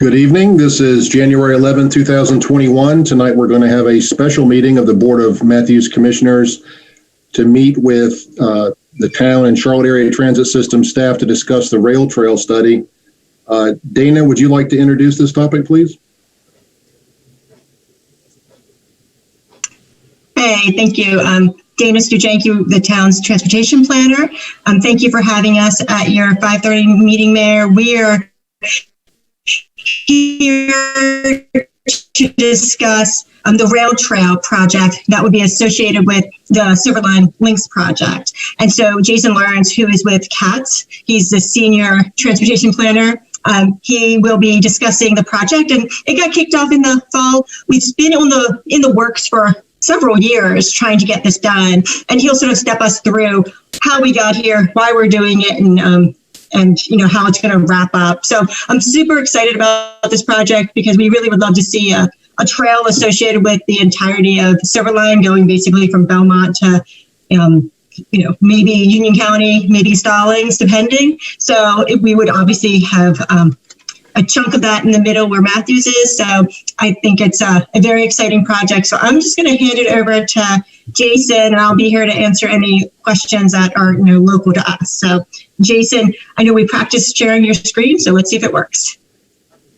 Good evening. This is January 11, 2021. Tonight we're going to have a special meeting of the Board of Matthews Commissioners to meet with the town and Charlotte area transit system staff to discuss the rail trail study. Dana, would you like to introduce this topic, please? Hey, thank you. Dana Stujanki, the town's transportation planner. Thank you for having us at your 5:30 meeting, Mayor. We are here to discuss the rail trail project that would be associated with the Silver Line Links project. And so Jason Lawrence, who is with CATS, he's the senior transportation planner. He will be discussing the project, and it got kicked off in the fall. We've been in the works for several years trying to get this done, and he'll sort of step us through how we got here, why we're doing it, and you know how it's going to wrap up. So I'm super excited about this project because we really would love to see a trail associated with the entirety of Silver Line, going basically from Belmont to maybe Union County, maybe Stallings, depending. So we would obviously have a chunk of that in the middle where Matthews is. So I think it's a very exciting project. So I'm just going to hand it over to Jason, and I'll be here to answer any questions that are local to us. So Jason, I know we practiced sharing your screen, so let's see if it works.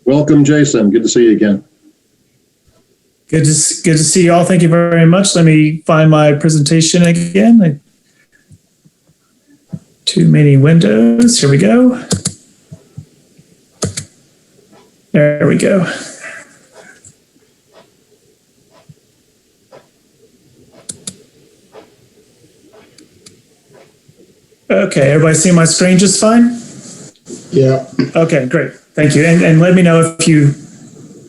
Welcome, Jason. Good to see you again. Good to see you all. Thank you very much. Let me find my presentation again. Too many windows. Here we go. There we go. Okay, everybody see my screen just fine? Yeah. Okay, great. Thank you. And let me know if you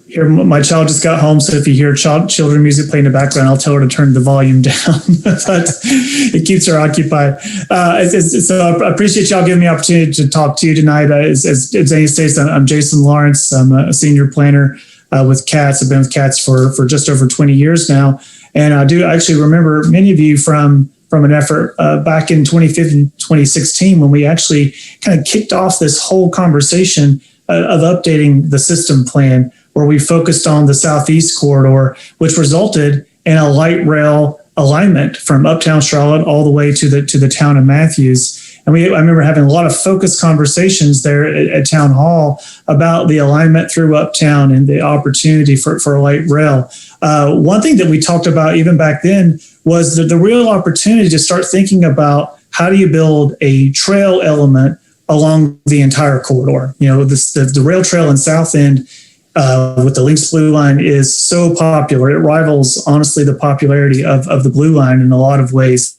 hear, my child just got home, so if you hear children music playing in the background, I'll tell her to turn the volume down, but it keeps her occupied. So I appreciate y'all giving me the opportunity to talk to you tonight. As Dana states, I'm Jason Lawrence. I'm a senior planner with CATS. I've been with CATS for just over 20 years now. And I do actually remember many of you from an effort back in 2015, 2016, when we actually kind of kicked off this whole conversation of updating the system plan, where we focused on the Southeast corridor, which resulted in a light rail alignment from Uptown Charlotte all the way to the town of Matthews. And I remember having a lot of focused conversations there at Town Hall about the alignment through Uptown and the opportunity for light rail. One thing that we talked about even back then was the real opportunity to start thinking about how do you build a trail element along the entire corridor. The rail trail in South End with the Lynx Blue Line is so popular. It rivals, honestly, the popularity of the Blue Line in a lot of ways.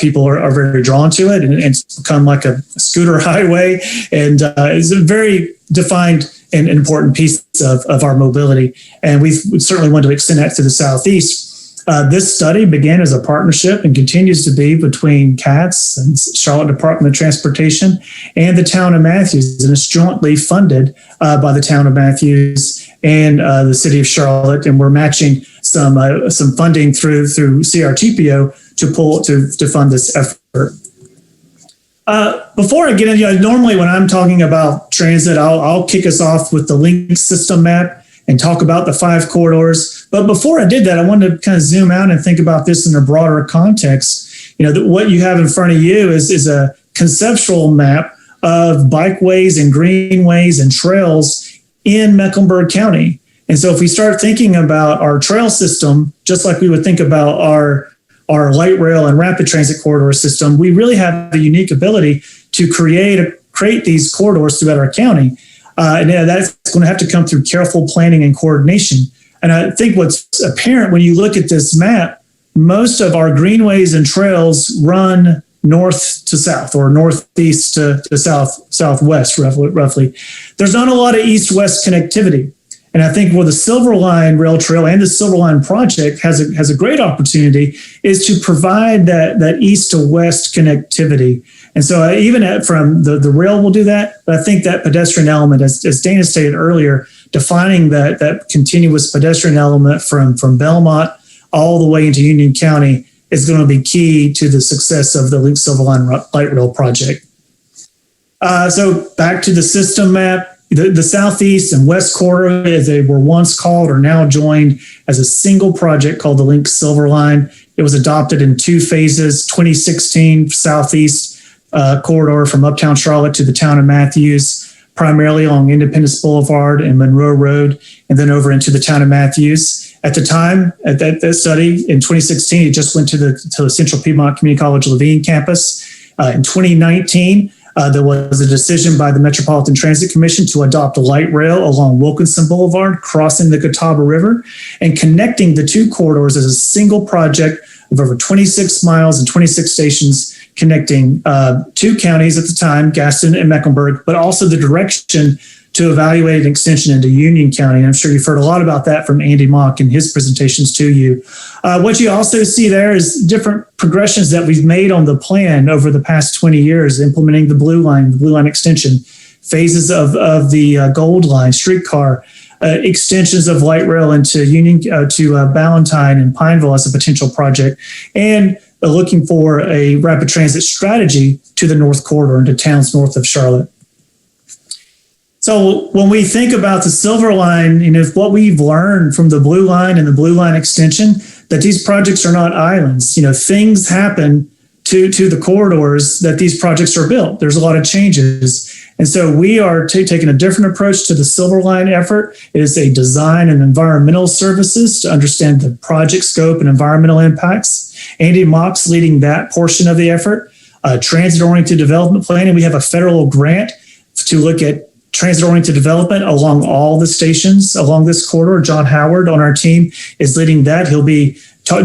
People are very drawn to it, and it's become like a scooter highway, and it's a very defined and important piece of our mobility. And we certainly want to extend that to the Southeast. This study began as a partnership and continues to be between CATS and Charlotte Department of Transportation and the town of Matthews, and it's jointly funded by the town of Matthews and the city of Charlotte. And we're matching some funding through CRTPO to fund this effort. Before I get into, normally when I'm talking about transit, I'll kick us off with the link system map and talk about the 5 corridors. But before I did that, I wanted to kind of zoom out and think about this in a broader context. What you have in front of you is a conceptual map of bikeways and greenways and trails in Mecklenburg County. And so if we start thinking about our trail system, just like we would think about our light rail and rapid transit corridor system, we really have a unique ability to create these corridors throughout our county. And that's going to have to come through careful planning and coordination. And I think what's apparent when you look at this map, most of our greenways and trails run north to south, or northeast to southwest, roughly. There's not a lot of east-west connectivity. And I think where the Silver Line Rail Trail and the Silver Line project has a great opportunity is to provide that east to west connectivity. And so even from the rail will do that, but I think that pedestrian element, as Dana stated earlier, defining that continuous pedestrian element from Belmont all the way into Union County is going to be key to the success of the Lynx Silver Line Light Rail project. So back to the system map. the Southeast and West Corridor, as they were once called, are now joined as a single project called the Link Silver Line. It was adopted in two phases: 2016 Southeast corridor from Uptown Charlotte to the town of Matthews, primarily along Independence Boulevard and Monroe Road, and then over into the town of Matthews. At the time, at that study in 2016, it just went to the Central Piedmont Community College Levine campus. In 2019, there was a decision by the Metropolitan Transit Commission to adopt a light rail along Wilkinson Boulevard, crossing the Catawba River, and connecting the two corridors as a single project of over 26 miles and 26 stations, connecting two counties at the time, Gaston and Mecklenburg, but also the direction to evaluate an extension into Union County. And I'm sure you've heard a lot about that from Andy Mock in his presentations to you. What you also see there is different progressions that we've made on the plan over the past 20 years, implementing the Blue Line extension, phases of the Gold Line streetcar, extensions of light rail into Union to Ballantyne and Pineville as a potential project, and looking for a rapid transit strategy to the North Corridor into towns north of Charlotte. So when we think about the Silver Line, what we've learned from the Blue Line and the Blue Line extension, that these projects are not islands. Things happen to the corridors that these projects are built. There's a lot of changes. And so we are taking a different approach to the Silver Line effort. It is a design and environmental services to understand the project scope and environmental impacts. Andy Mock's leading that portion of the effort. Transit-oriented development planning. We have a federal grant to look at transit-oriented development along all the stations along this corridor. John Howard on our team is leading that. He'll be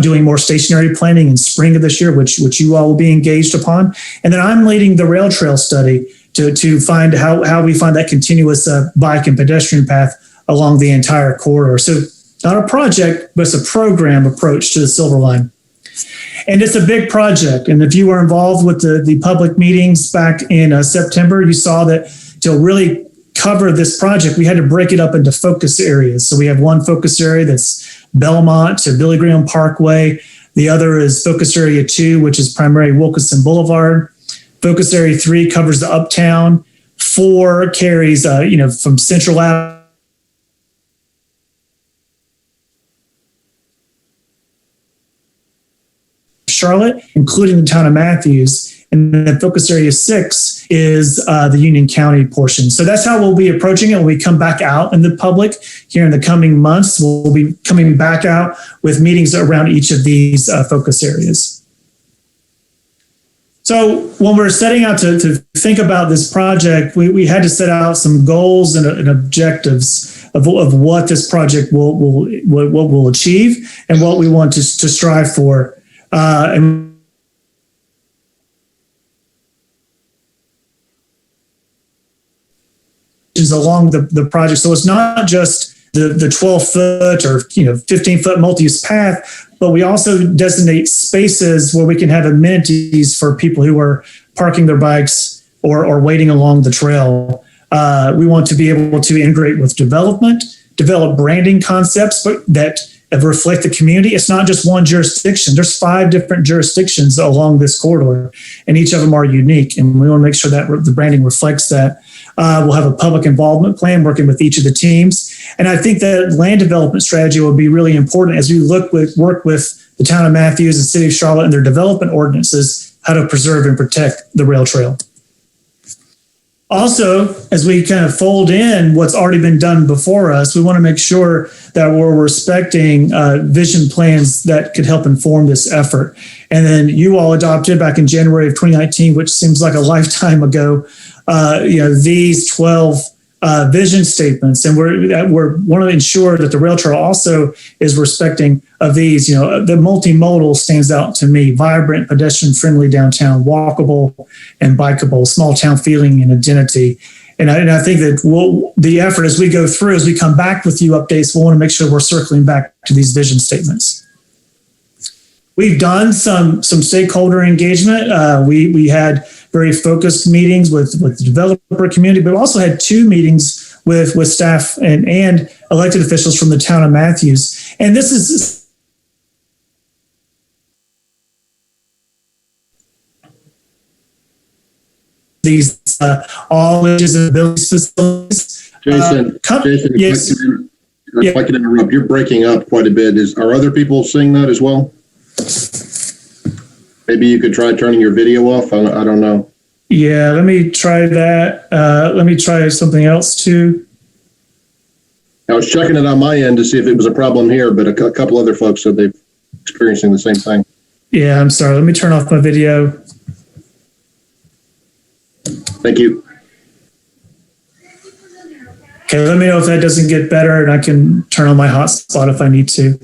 doing more stationary planning in spring of this year, which you all will be engaged upon. And then I'm leading the rail trail study to find how we find that continuous bike and pedestrian path along the entire corridor. So not a project, but it's a program approach to the Silver Line. And it's a big project. And if you were involved with the public meetings back in September, you saw that to really cover this project, we had to break it up into focus areas. So we have one focus area that's Belmont to Billy Graham Parkway. The other is focus area 2, which is primarily Wilkinson Boulevard. Focus area 3 covers the Uptown. 4 carries, from Central Ave Charlotte, including the town of Matthews. And then focus area 6 is the Union County portion. So that's how we'll be approaching it when we come back out in the public here in the coming months. We'll be coming back out with meetings around each of these focus areas. So when we're setting out to think about this project, we had to set out some goals and objectives of what this project will achieve and what we want to strive for. And along the project. So it's not just the 12-foot or 15-foot multi-use path, but we also designate spaces where we can have amenities for people who are parking their bikes or waiting along the trail. We want to be able to integrate with develop branding concepts that reflect the community. It's not just one jurisdiction. There's 5 different jurisdictions along this corridor, and each of them are unique. And we want to make sure that the branding reflects that. We'll have a public involvement plan working with each of the teams. And I think that land development strategy will be really important as we work with the town of Matthews and city of Charlotte and their development ordinances, how to preserve and protect the rail trail. Also, as we kind of fold in what's already been done before us, we want to make sure that we're respecting vision plans that could help inform this effort. And then you all adopted back in January of 2019, which seems like a lifetime ago, these 12 vision statements. And we want to ensure that the rail trail also is respecting of these. The multimodal stands out to me: vibrant, pedestrian-friendly downtown, walkable and bikeable, small town feeling and identity. And I think that the effort as we go through, as we come back with you updates, we'll want to make sure we're circling back to these vision statements. We've done some stakeholder engagement. We had very focused meetings with the developer community, but also had 2 meetings with staff and elected officials from the town of Matthews. And this is these all ages and abilities facilities. Jason, Yes. if I can interrupt, you're breaking up quite a bit. Are other people seeing that as well? Maybe you could try turning your video off. I don't know. Yeah, let me try that. Let me try something else too. I was checking it on my end to see if it was a problem here, but a couple other folks said they're experiencing the same thing. Yeah, I'm sorry. Let me turn off my video. Thank you. Okay, let me know if that doesn't get better, and I can turn on my hotspot if I need to.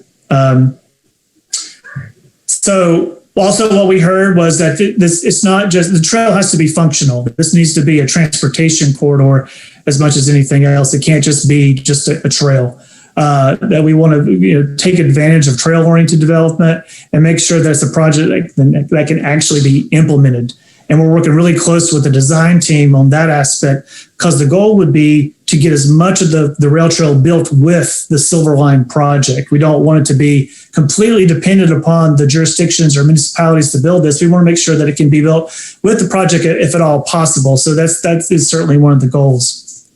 So also what we heard was that it's not just, the trail has to be functional. This needs to be a transportation corridor as much as anything else. It can't just be just a trail. That we want to take advantage of trail-oriented development and make sure that it's a project that can actually be implemented. And we're working really close with the design team on that aspect, because the goal would be to get as much of the rail trail built with the Silver Line project. We don't want it to be completely dependent upon the jurisdictions or municipalities to build this. We want to make sure that it can be built with the project if at all possible. So that is certainly one of the goals.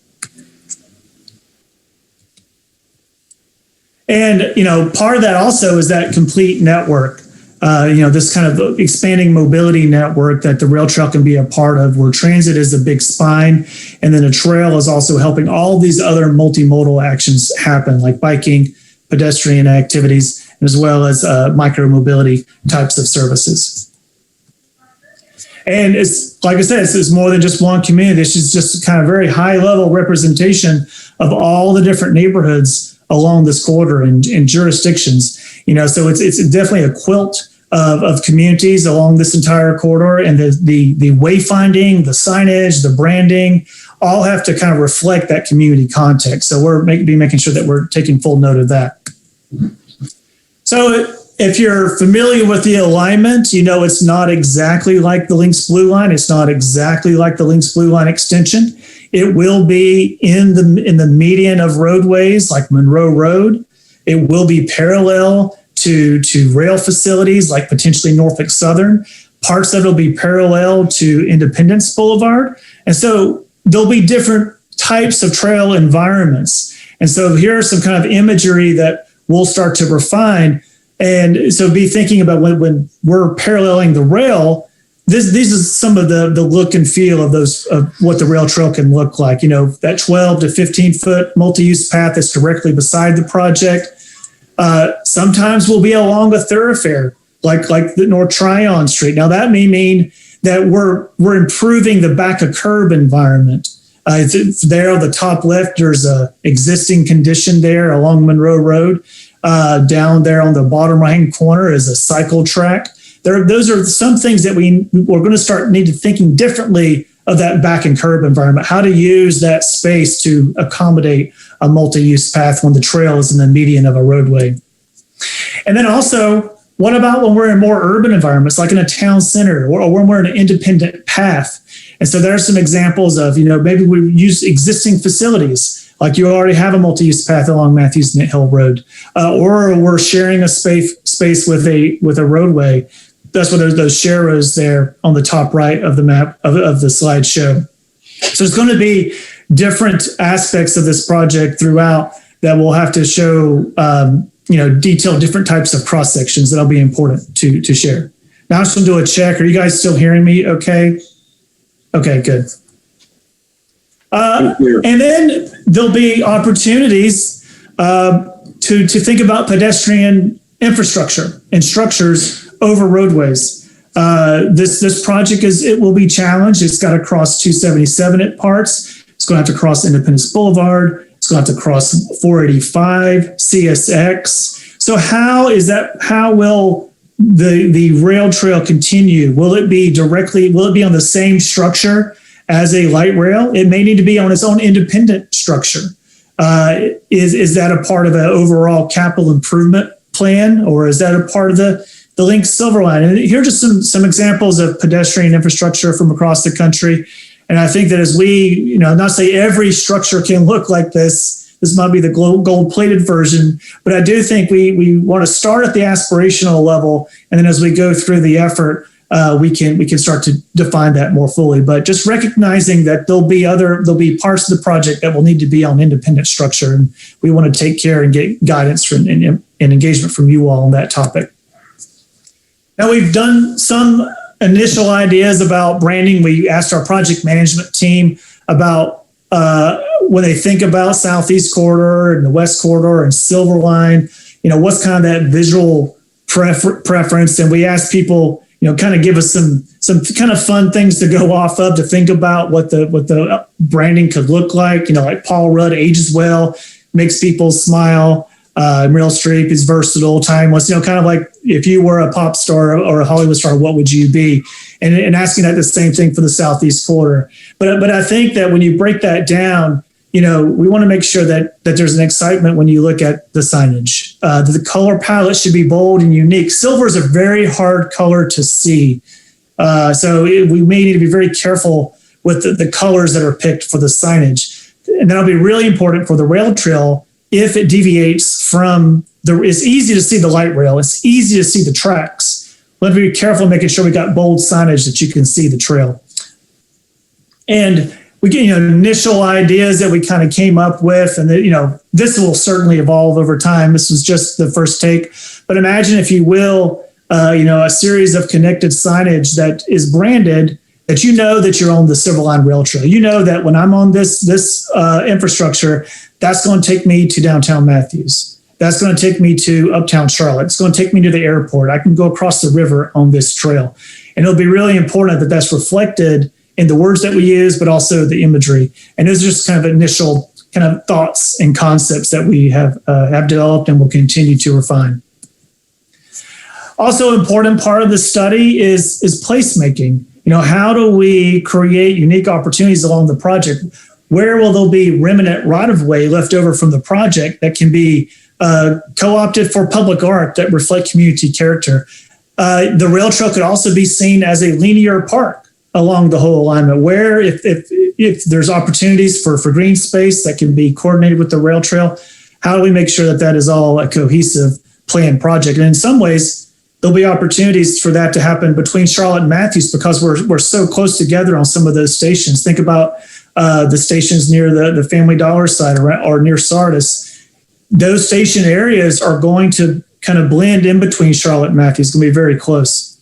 And, part of that also is that complete network. This kind of expanding mobility network that the rail trail can be a part of, where transit is a big spine, and then a trail is also helping all these other multimodal actions happen, like biking, pedestrian activities, as well as micro-mobility types of services. And it's, like I said, it's more than just one community. This is just kind of very high-level representation of all the different neighborhoods along this corridor and jurisdictions. So it's definitely a quilt of communities along this entire corridor, and the wayfinding, the signage, the branding, all have to kind of reflect that community context. So we're making sure that we're taking full note of that. So if you're familiar with the alignment, it's not exactly like the Lynx Blue Line. It's not exactly like the Lynx Blue Line extension. It will be in the median of roadways like Monroe Road. It will be parallel to rail facilities like potentially Norfolk Southern. Parts of it will be parallel to Independence Boulevard. And so there'll be different types of trail environments. And so here are some kind of imagery that we'll start to refine. And so be thinking about when we're paralleling the rail, this is some of the look and feel of what the rail trail can look like. That 12 to 15 foot multi-use path that's directly beside the project. Sometimes we'll be along a thoroughfare like the North Tryon Street. Now that may mean that we're improving the back of curb environment. It's there on the top left. There's a existing condition there along Monroe Road. Down there on the bottom right-hand corner is a cycle track. Those are some things that we're going to need to thinking differently of that back and curb environment, how to use that space to accommodate a multi-use path when the trail is in the median of a roadway. And then also, what about when we're in more urban environments, like in a town center, or when we're in an independent path? And so there are some examples of, maybe we use existing facilities, like you already have a multi-use path along Matthews Knit Hill Road, or we're sharing a space with a roadway. That's what those share rows there on the top right of the map of the slideshow. So there's going to be different aspects of this project throughout that we'll have to show, detail different types of cross sections that'll be important to share. Now I'm just going to do a check. Are you guys still hearing me? Okay. Okay, good. And then there'll be opportunities to think about pedestrian infrastructure and structures over roadways. This project will be challenged. It's got to cross 277 at parts. It's going to have to cross Independence Boulevard. It's going to have to cross 485, CSX. So how will the rail trail continue? Will it be on the same structure as a light rail? It may need to be on its own independent structure. Is that a part of an overall capital improvement plan, or is that a part of the Lynx Silver Line? And here are just some examples of pedestrian infrastructure from across the country. And I think that as we, not say every structure can look like this might be the gold-plated version, but I do think we want to start at the aspirational level, and then as we go through the effort, we can start to define that more fully. But just recognizing that there'll be parts of the project that will need to be on independent structure, and we want to take care and get guidance from and engagement from you all on that topic. Now, we've done some initial ideas about branding. We asked our project management team about when they think about Southeast Corridor and the West Corridor and Silver Line, what's kind of that visual preference. And we asked people, kind of give us some kind of fun things to go off of, to think about what the branding could look like. Like Paul Rudd ages well, makes people smile. Meryl Streep is versatile, timeless. Kind of like if you were a pop star or a Hollywood star, what would you be? And asking that the same thing for the Southeast Corridor. But I think that when you break that down, we want to make sure that there's an excitement when you look at the signage. The color palette should be bold and unique. Silver is a very hard color to see. So we may need to be very careful with the colors that are picked for the signage. And that'll be really important for the rail trail. If it deviates from it's easy to see the light rail. It's easy to see the tracks. Let's be careful making sure we got bold signage that you can see the trail. And we get, initial ideas that we kind of came up with, and that, this will certainly evolve over time. This was just the first take, but imagine, if you will, a series of connected signage that is branded, that that you're on the Silver Line Rail Trail. That when I'm on this infrastructure, that's going to take me to downtown Matthews. That's going to take me to uptown Charlotte. It's going to take me to the airport. I can go across the river on this trail. And it'll be really important that that's reflected in the words that we use, but also the imagery. And those are just kind of initial kind of thoughts and concepts that we have developed and will continue to refine. Also, important part of the study is placemaking. How do we create unique opportunities along the project? Where will there be remnant right-of-way left over from the project that can be co-opted for public art that reflect community character? The rail trail could also be seen as a linear park along the whole alignment, where if there's opportunities for green space that can be coordinated with the rail trail, how do we make sure that is all a cohesive planned project? And in some ways, there'll be opportunities for that to happen between Charlotte and Matthews, because we're so close together on some of those stations. Think about the stations near the Family Dollar site or near Sardis. Those station areas are going to kind of blend in between Charlotte and Matthews. It's going to be very close.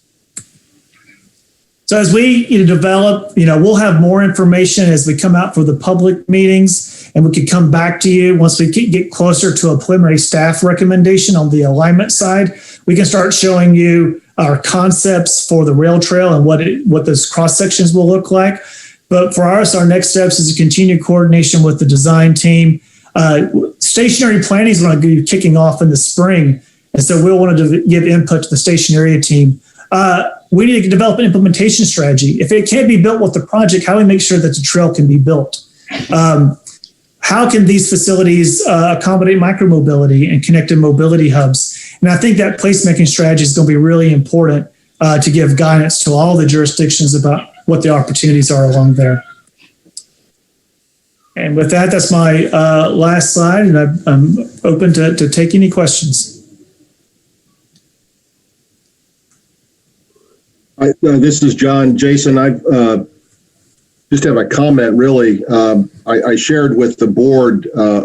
So as we develop, we'll have more information as we come out for the public meetings, and we could come back to you once we get closer to a preliminary staff recommendation on the alignment side. We can start showing you our concepts for the rail trail and what those cross sections will look like. But for us, our next steps is to continue coordination with the design team. Stationary planning is going to be kicking off in the spring, and so we'll want to give input to the station area team. We need to develop an implementation strategy. If it can't be built with the project, how do we make sure that the trail can be built? How can these facilities accommodate micromobility and connected mobility hubs? And I think that placemaking strategy is going to be really important to give guidance to all the jurisdictions about what the opportunities are along there. And with that, that's my last slide, and I'm open to take any questions. This is John. Jason, I just have a comment, really. I shared with the board a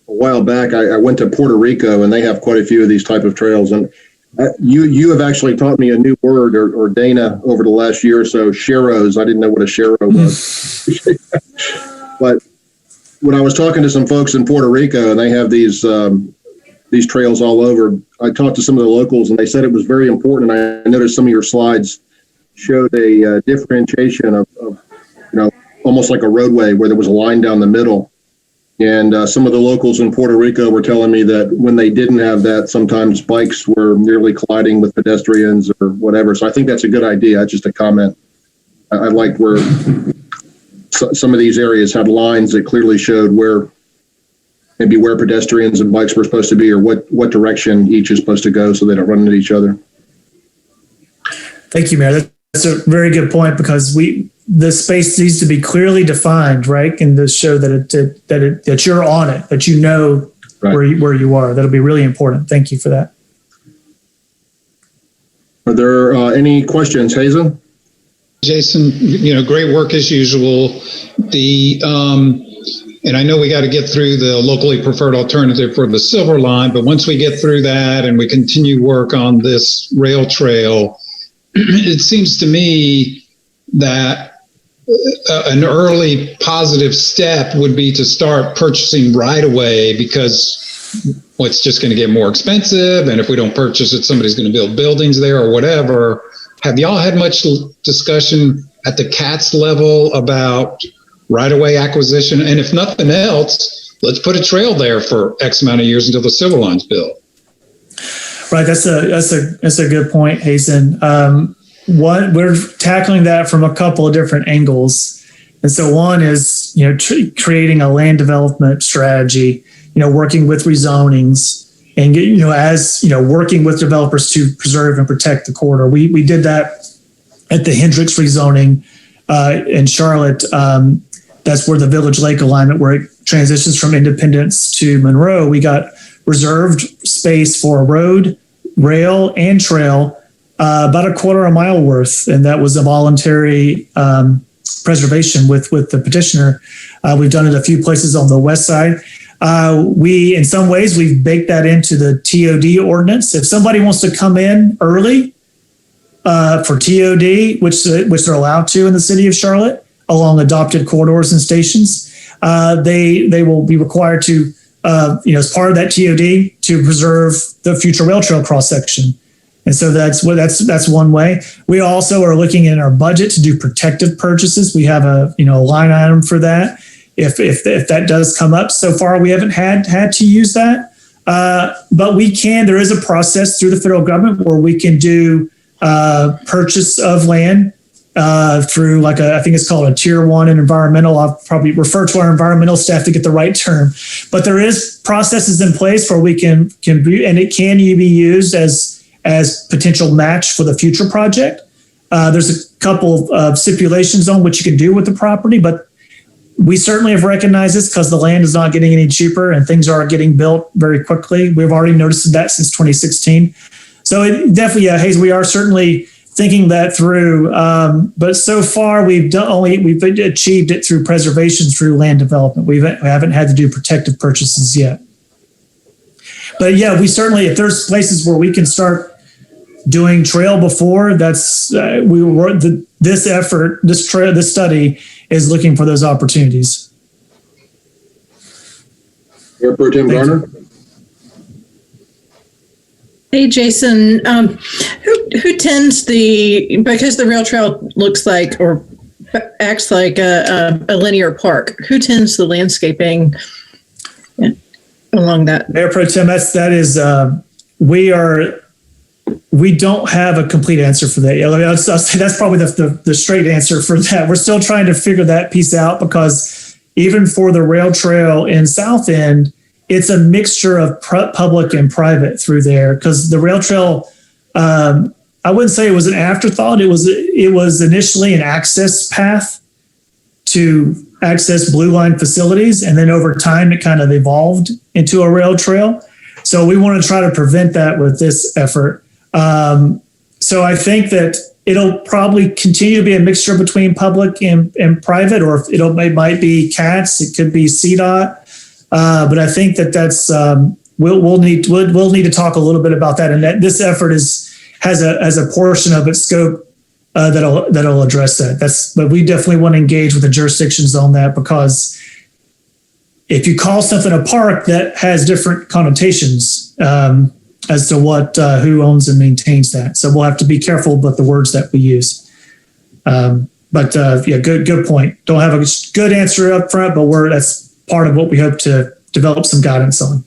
while back. I went to Puerto Rico, and they have quite a few of these type of trails. And you have actually taught me a new word, or Dana, over the last year or so, sharrows. I didn't know what a sharrow was. But when I was talking to some folks in Puerto Rico, and they have these trails all over, I talked to some of the locals, and they said it was very important. And I noticed some of your slides showed a differentiation of almost like a roadway where there was a line down the middle. And some of the locals in Puerto Rico were telling me that when they didn't have that, sometimes bikes were nearly colliding with pedestrians or whatever. So I think that's a good idea. Just a comment. I liked where some of these areas had lines that clearly showed where pedestrians and bikes were supposed to be, or what direction each is supposed to go, so they don't run into each other. Thank you, Mayor. That's a very good point, because the space needs to be clearly defined, right? And to show that you're on it, that you know right where you are. That'll be really important. Thank you for that. Are there any questions, Hazen? Jason, great work as usual. And I know we got to get through the locally preferred alternative for the Silver Line, but once we get through that and we continue work on this rail trail, it seems to me that an early positive step would be to start purchasing right away, because it's just going to get more expensive. And if we don't purchase it, somebody's going to build buildings there or whatever. Have y'all had much discussion at the CATS level about right-of-way acquisition? And if nothing else, let's put a trail there for X amount of years until the Silver Line's built. Right, that's a good point, Hazen. We're tackling that from a couple of different angles, and so one is creating a land development strategy, working with rezonings, and working with developers to preserve and protect the corridor. We did that at the Hendricks rezoning in Charlotte. That's where the Village Lake alignment, where it transitions from Independence to Monroe. We got reserved space for a road, rail, and trail, about a quarter of a mile worth, and that was a voluntary preservation with the petitioner. We've done it a few places on the west side. In some ways, we've baked that into the TOD ordinance. If somebody wants to come in early for TOD, which they're allowed to in the city of Charlotte, along adopted corridors and stations, they will be required to, as part of that TOD, to preserve the future rail trail cross section. And so that's one way. We also are looking in our budget to do protective purchases. We have a line item for that. If that does come up, so far we haven't had to use that, but we can. There is a process through the federal government where we can do purchase of land through I think it's called a tier 1 in environmental. I'll probably refer to our environmental staff to get the right term, but there is processes in place where we can be, and it can be used as potential match for the future project. There's a couple of stipulations on what you can do with the property, but we certainly have recognized this because the land is not getting any cheaper and things are getting built very quickly. We've already noticed that since 2016. So definitely, Hayes, we are certainly thinking that through. But so far, we've achieved it through preservation, through land development. We haven't had to do protective purchases yet. But yeah, we certainly, if there's places where we can start doing trail before, this study is looking for those opportunities. Mayor Pro Tem Garner? Hey, Jason, who tends because the rail trail looks like or acts like a linear park, who tends the landscaping along that? Mayor Pro Tem, we don't have a complete answer for that. I'll say that's probably the straight answer for that. We're still trying to figure that piece out, because even for the rail trail in South End, it's a mixture of public and private through there, because the rail trail, I wouldn't say it was an afterthought. It was initially an access path to access Blue Line facilities, and then over time it kind of evolved into a rail trail. So we want to try to prevent that with this effort. So I think that it'll probably continue to be a mixture between public and private, or it might be CATS, it could be CDOT. But I think that's we'll need to talk a little bit about that, and that this effort has a portion of its scope that'll address that. But we definitely want to engage with the jurisdictions on that, because if you call something a park, that has different connotations as to who owns and maintains that. So we'll have to be careful about the words that we use. But good point. Don't have a good answer up front, but that's part of what we hope to develop some guidance on.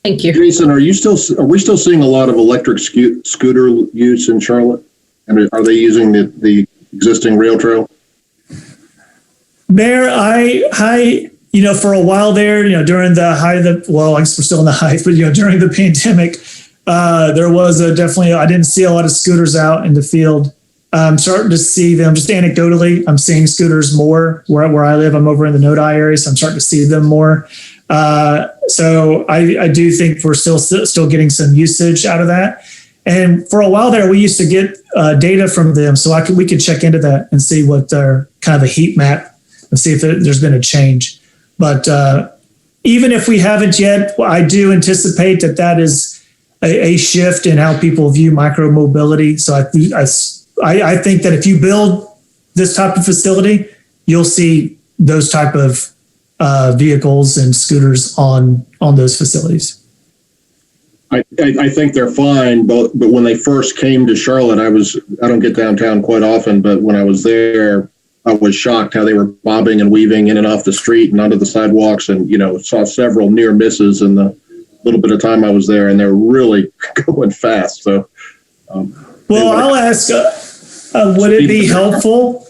Thank you. Jason, are we still seeing a lot of electric scooter use in Charlotte? And are they using the existing rail trail? Mayor, for a while there, during the height of I guess we're still in the height, but during the pandemic, there was definitely, I didn't see a lot of scooters out in the field. I'm starting to see them just anecdotally. I'm seeing scooters more where I live. I'm over in the Nodi area, so I'm starting to see them more. So I do think we're still getting some usage out of that. And for a while there, we used to get data from them, so we could check into that and see what their kind of a heat map and see if there's been a change. But even if we haven't yet, I do anticipate that is a shift in how people view micromobility. So I think that if you build this type of facility, you'll see those type of vehicles and scooters on those facilities. I think they're fine, but when they first came to Charlotte, I don't get downtown quite often, but when I was there, I was shocked how they were bobbing and weaving in and off the street and onto the sidewalks, and saw several near misses in the little bit of time I was there, and they're really going fast. So, well, I'll ask, would it be helpful?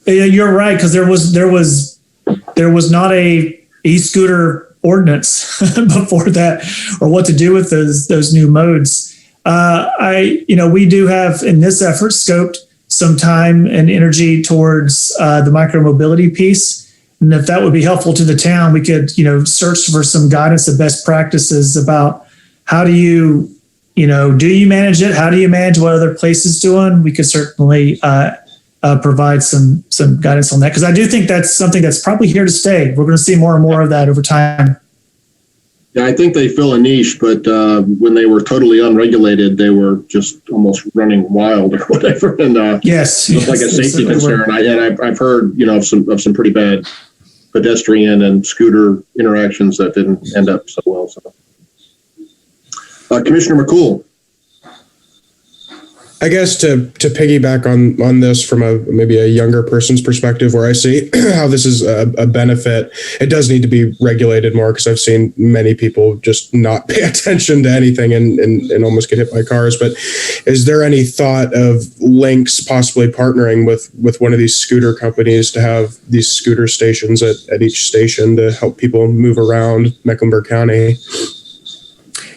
You're right, because there was not a e-scooter ordinance before that, or what to do with those new modes. We do have in this effort scoped some time and energy towards the micromobility piece. And if that would be helpful to the town, we could, search for some guidance of best practices about how do you manage it? How do you manage what other places doing? We could certainly provide some guidance on that, because I do think that's something that's probably here to stay. We're going to see more and more of that over time. Yeah, I think they fill a niche, but when they were totally unregulated, they were just almost running wild or whatever. And yes, it's like a safety concern. I've heard of some pretty bad pedestrian and scooter interactions that didn't end up so well. So, Commissioner McCool. I guess to piggyback on this from maybe a younger person's perspective, where I see how this is a benefit, it does need to be regulated more, because I've seen many people just not pay attention to anything and almost get hit by cars. But is there any thought of Lynx possibly partnering with one of these scooter companies to have these scooter stations at each station to help people move around Mecklenburg County?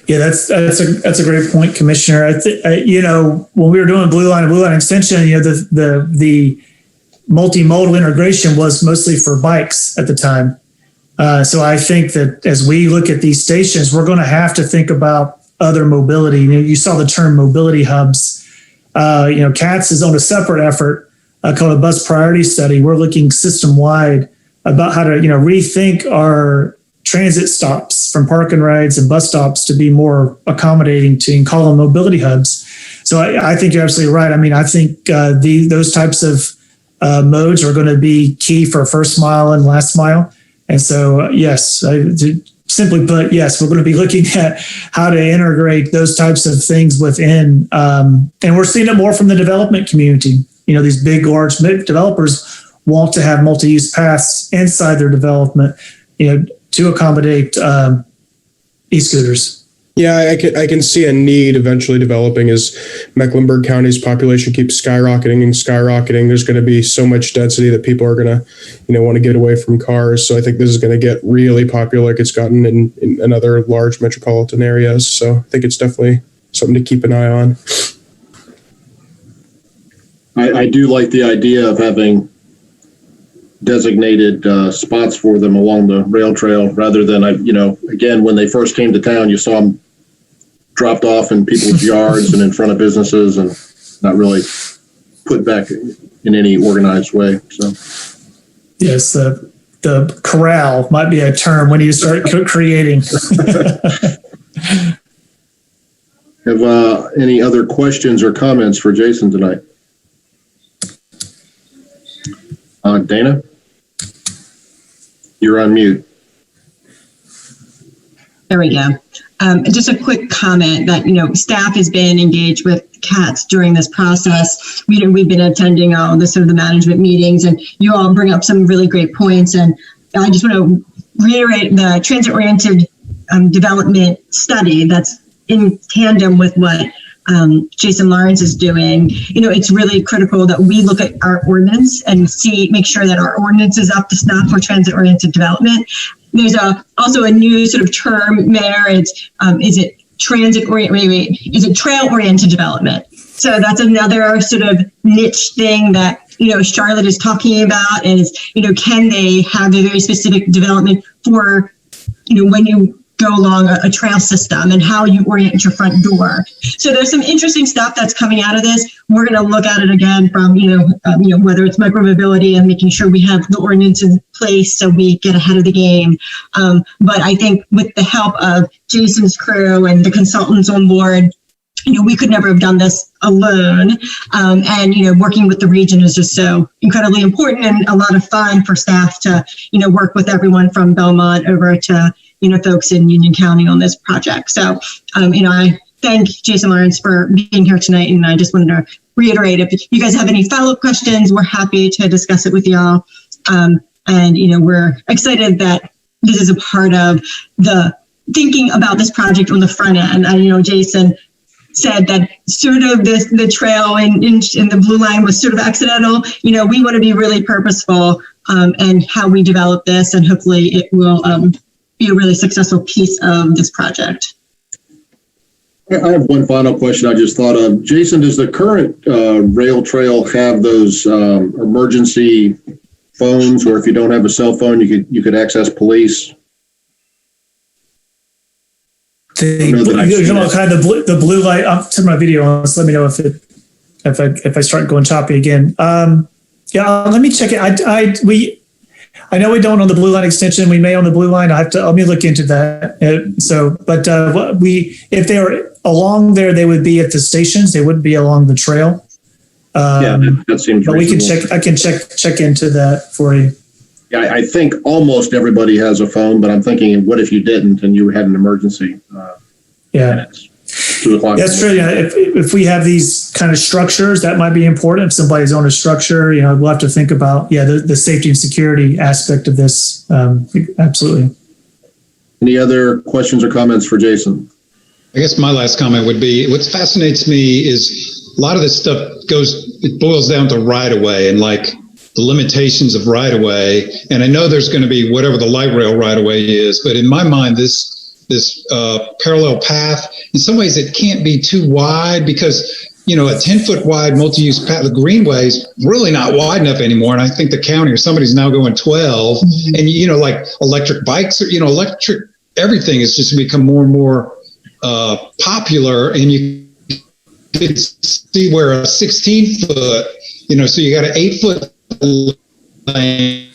Yeah, that's a great point, Commissioner. When we were doing Blue Line and Blue Line Extension, the multimodal integration was mostly for bikes at the time. So I think that as we look at these stations, we're going to have to think about other mobility. You saw the term mobility hubs. CATS is on a separate effort called a bus priority study. We're looking system wide about how to rethink our transit stops from park and rides and bus stops to be more accommodating and call them mobility hubs. So I think you're absolutely right. I mean, I think those types of modes are going to be key for first mile and last mile. And so, yes, simply put, yes, we're going to be looking at how to integrate those types of things within. And we're seeing it more from the development community. These big, large developers want to have multi-use paths inside their development, to accommodate e-scooters. Yeah, I can see a need eventually developing as Mecklenburg County's population keeps skyrocketing. There's going to be so much density that people are going to, want to get away from cars. So I think this is going to get really popular like it's gotten in other large metropolitan areas. So I think it's definitely something to keep an eye on. I do like the idea of having designated spots for them along the rail trail, rather than, again, when they first came to town, you saw them dropped off in people's yards and in front of businesses and not really put back in any organized way. So, yes, the corral might be a term when you start creating. Have any other questions or comments for Jason tonight? Dana? You're on mute. There we go. Just a quick comment that, staff has been engaged with CATS during this process. We've been attending all the sort of the management meetings, and you all bring up some really great points. And I just want to reiterate the transit-oriented development study that's in tandem with what Jason Lawrence is doing. It's really critical that we look at our ordinance and make sure that our ordinance is up to snuff for transit-oriented development. There's also a new sort of term there. It's is it is it trail-oriented development? So that's another sort of niche thing that Charlotte is talking about. Is can they have a very specific development for when you go along a trail system and how you orient your front door. So there's some interesting stuff that's coming out of this. We're going to look at it again from, whether it's micromobility and making sure we have the ordinance in place so we get ahead of the game. But I think with the help of Jason's crew and the consultants on board, we could never have done this alone. And working with the region is just so incredibly important and a lot of fun for staff to, work with everyone from Belmont over to, folks in Union County on this project. So, I thank Jason Lawrence for being here tonight. And I just wanted to reiterate, if you guys have any follow-up questions, we're happy to discuss it with y'all. And, we're excited that this is a part of the thinking about this project on the front end. Jason said that sort of the trail in the blue line was sort of accidental. We want to be really purposeful and how we develop this, and hopefully it will be a really successful piece of this project. I have one final question I just thought of. Jason, does the current rail trail have those emergency phones, or if you don't have a cell phone, you could access police? The blue light. I'll turn my video on. So let me know if I start going choppy again. Let me check it. I know we don't on the blue line extension. We may on the blue line. Let me look into that. If they were along there, they would be at the stations. They wouldn't be along the trail. That seems. But I can check into that for you. Yeah, I think almost everybody has a phone, but I'm thinking, what if you didn't and you had an emergency? That's true. Yeah, if we have these kind of structures, that might be important. If somebody's on a structure, we'll have to think about the safety and security aspect of this. Absolutely. Any other questions or comments for Jason? I guess my last comment would be, what fascinates me is a lot of this stuff boils down to right of way and the limitations of right of way. And I know there's going to be whatever the light rail right of way is, but in my mind, this parallel path, in some ways it can't be too wide because, a 10-foot wide multi-use path, the greenway is really not wide enough anymore. And I think the county or somebody's now going 12 and, electric bikes or, electric, everything has just become more and more popular. And you can see where a 16-foot, so you got an 8-foot lane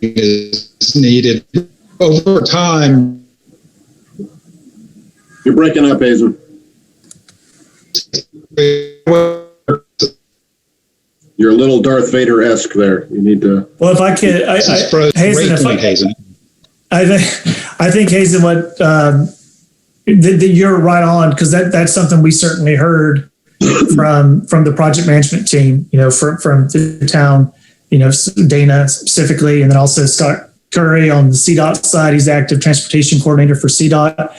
is needed over time. You're breaking up, Hazen. You're a little Darth Vader-esque there. You need to. Well, if I could, Hazen, I think Hazen, you're right on, because that's something we certainly heard from the project management team. From the town. Dana specifically, and then also Scott Curry on the CDOT side. He's the active transportation coordinator for CDOT.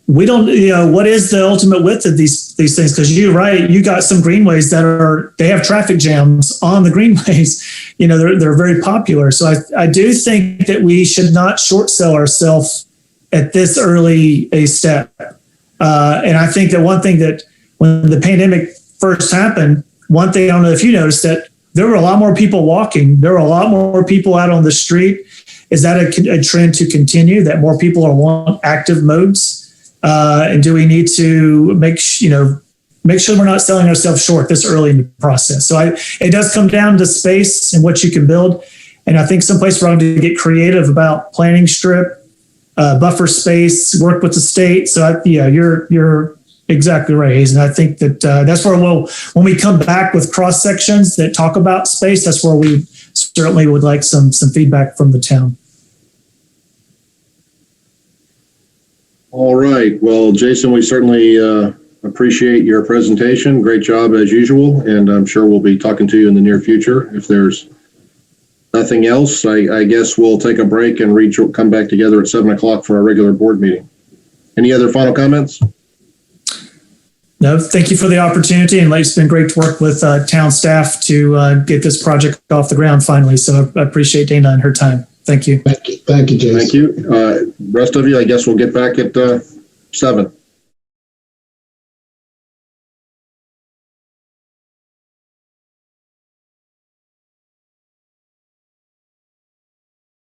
We don't, what is the ultimate width of these things? Because you're right, you got some greenways they have traffic jams on the greenways. They're very popular. So I do think that we should not short sell ourselves at this early a step. And I think that one thing that when the pandemic first happened, one thing, I don't know if you noticed, that there were a lot more people walking. There were a lot more people out on the street. Is that a trend to continue, that more people are want active modes? And do we need to make sure we're not selling ourselves short this early in the process? So it does come down to space and what you can build. And I think someplace we're going to get creative about planning strip, buffer space, work with the state. So you're exactly right, Hazen. I think that that's where when we come back with cross sections that talk about space, that's where we certainly would like some feedback from the town. All right. Well, Jason, we certainly appreciate your presentation. Great job as usual. And I'm sure we'll be talking to you in the near future. If there's nothing else, I guess we'll take a break and come back together at 7:00 for our regular board meeting. Any other final comments? No, thank you for the opportunity. And it's been great to work with town staff to get this project off the ground finally. So I appreciate Dana and her time. Thank you. Thank you, Jason. Thank you. Rest of you, I guess we'll get back at 7.